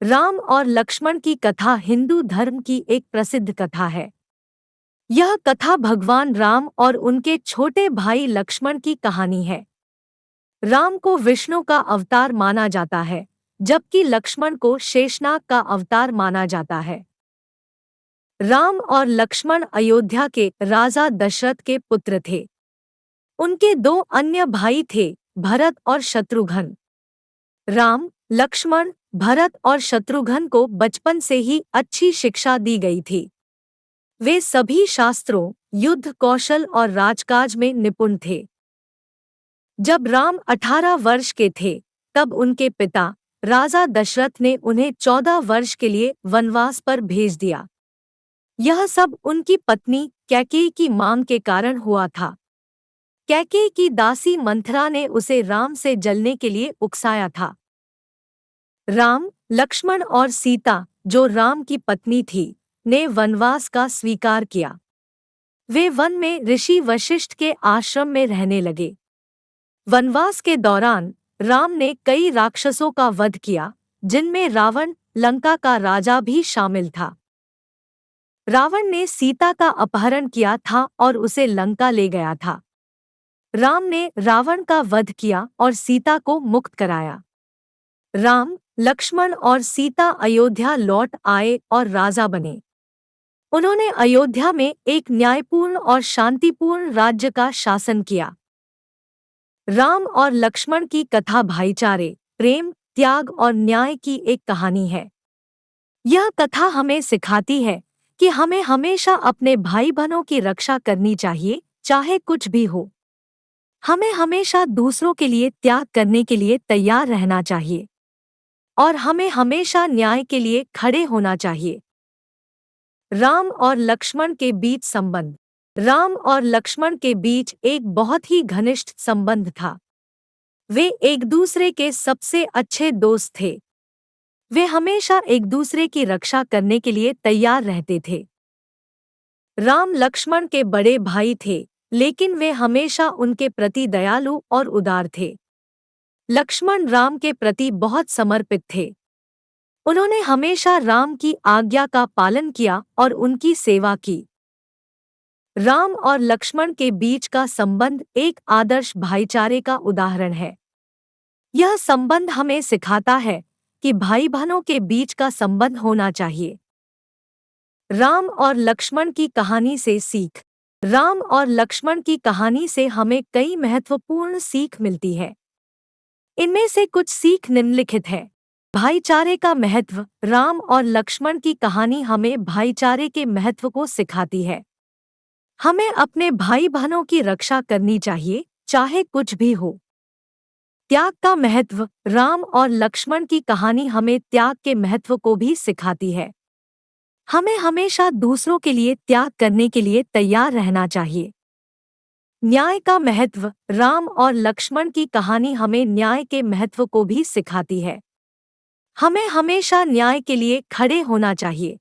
राम और लक्ष्मण की कथा हिंदू धर्म की एक प्रसिद्ध कथा है। यह कथा भगवान राम और उनके छोटे भाई लक्ष्मण की कहानी है। राम को विष्णु का अवतार माना जाता है, जबकि लक्ष्मण को शेषनाग का अवतार माना जाता है। राम और लक्ष्मण अयोध्या के राजा दशरथ के पुत्र थे। उनके दो अन्य भाई थे, भरत और शत्रुघ्न। राम, लक्ष्मण, भरत और शत्रुघ्न को बचपन से ही अच्छी शिक्षा दी गई थी। वे सभी शास्त्रों, युद्ध कौशल और राजकाज में निपुण थे। जब राम 18 वर्ष के थे, तब उनके पिता राजा दशरथ ने उन्हें 14 वर्ष के लिए वनवास पर भेज दिया। यह सब उनकी पत्नी कैकेयी की मांग के कारण हुआ था। कैकेयी की दासी मंथरा ने उसे राम से जलने के लिए उकसाया था। राम, लक्ष्मण और सीता, जो राम की पत्नी थी, ने वनवास का स्वीकार किया। वे वन में ऋषि वशिष्ठ के आश्रम में रहने लगे। वनवास के दौरान राम ने कई राक्षसों का वध किया, जिनमें रावण, लंका का राजा भी शामिल था। रावण ने सीता का अपहरण किया था और उसे लंका ले गया था। राम ने रावण का वध किया और सीता को मुक्त कराया। राम, लक्ष्मण और सीता अयोध्या लौट आए और राजा बने। उन्होंने अयोध्या में एक न्यायपूर्ण और शांतिपूर्ण राज्य का शासन किया। राम और लक्ष्मण की कथा भाईचारे, प्रेम, त्याग और न्याय की एक कहानी है। यह कथा हमें सिखाती है कि हमें हमेशा अपने भाई बहनों की रक्षा करनी चाहिए, चाहे कुछ भी हो। हमें हमेशा दूसरों के लिए त्याग करने के लिए तैयार रहना चाहिए और हमें हमेशा न्याय के लिए खड़े होना चाहिए। राम और लक्ष्मण के बीच संबंध। राम और लक्ष्मण के बीच एक बहुत ही घनिष्ठ संबंध था। वे एक दूसरे के सबसे अच्छे दोस्त थे। वे हमेशा एक दूसरे की रक्षा करने के लिए तैयार रहते थे। राम लक्ष्मण के बड़े भाई थे, लेकिन वे हमेशा उनके प्रति दयालु और उदार थे। लक्ष्मण राम के प्रति बहुत समर्पित थे। उन्होंने हमेशा राम की आज्ञा का पालन किया और उनकी सेवा की। राम और लक्ष्मण के बीच का संबंध एक आदर्श भाईचारे का उदाहरण है। यह संबंध हमें सिखाता है कि भाई बहनों के बीच का संबंध होना चाहिए। राम और लक्ष्मण की कहानी से सीख। राम और लक्ष्मण की कहानी से हमें कई महत्वपूर्ण सीख मिलती है। इनमें से कुछ सीख निम्नलिखित है। भाईचारे का महत्व। राम और लक्ष्मण की कहानी हमें भाईचारे के महत्व को सिखाती है। हमें अपने भाई बहनों की रक्षा करनी चाहिए, चाहे कुछ भी हो। त्याग का महत्व। राम और लक्ष्मण की कहानी हमें त्याग के महत्व को भी सिखाती है। हमें हमेशा दूसरों के लिए त्याग करने के लिए तैयार रहना चाहिए। न्याय का महत्व। राम और लक्ष्मण की कहानी हमें न्याय के महत्व को भी सिखाती है। हमें हमेशा न्याय के लिए खड़े होना चाहिए।